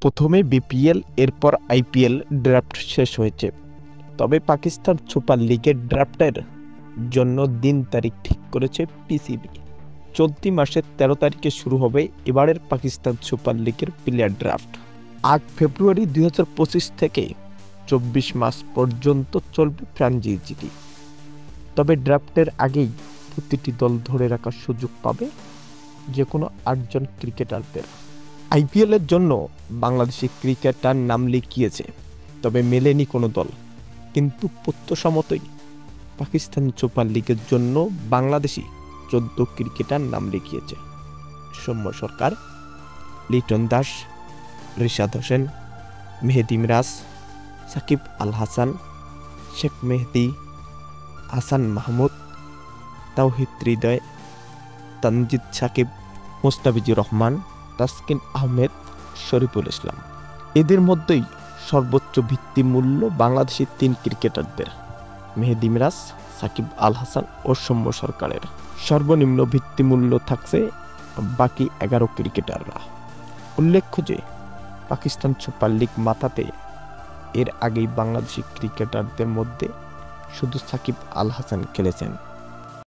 প্রথমে বিপিএল, এরপর IPL draft শেষ হয়েছে। তবে পাকিস্তান সুপার লিগের ড্রাফটের জন্য দিন তারিখ ঠিক করেছে পিসিবি। চলতি মাসের 13 তারিখে শুরু হবে এবারের পাকিস্তান সুপার লিগের প্লেয়ার ড্রাফট। 8 ফেব্রুয়ারি 2025 থেকে 24 মার্চ পর্যন্ত চলবে ফ্র্যাঞ্চাইজিটি। তবে ড্রাফটের আগেই প্রতিটি দল ধরে রাখার সুযোগ পাবে যে কোনো 8 জন ক্রিকেটারদের। আইপিএলের জন্য বাংলাদেশি ক্রিকেটার নাম লিখিয়েছে, তবে মেলেনি কোনো দল। কিন্তু প্রত্যাশামতোই পাকিস্তান সুপার লিগের জন্য বাংলাদেশি 14 ক্রিকেটার নাম লিখিয়েছে। সৌম্য সরকার, লিটন দাস, রিশাদ হোসেন, মেহেদি মিরাজ, সাকিব আল হাসান, শেখ মেহেদি, হাসান মাহমুদ, তাওহিদ হৃদয়, তানজিদ সাকিব, মোস্তাফিজুর রহমান, তাসকিন আহমেদ, শরীফুল ইসলাম। এদের মধ্যেই সর্বোচ্চ ভিত্তিমূল্য বাংলাদেশি 3 ক্রিকেটারদের, মেহেদি মিরাজ, সাকিব আল হাসান ও সৌম্য সরকারের। সর্বনিম্ন ভিত্তিমূল্য থাকছে বাকি 11 ক্রিকেটাররা। উল্লেখ্য যে পাকিস্তান সুপার লিগ মাতাতে এর আগেই বাংলাদেশি ক্রিকেটারদের মধ্যে শুধু সাকিব আল হাসান খেলেছেন।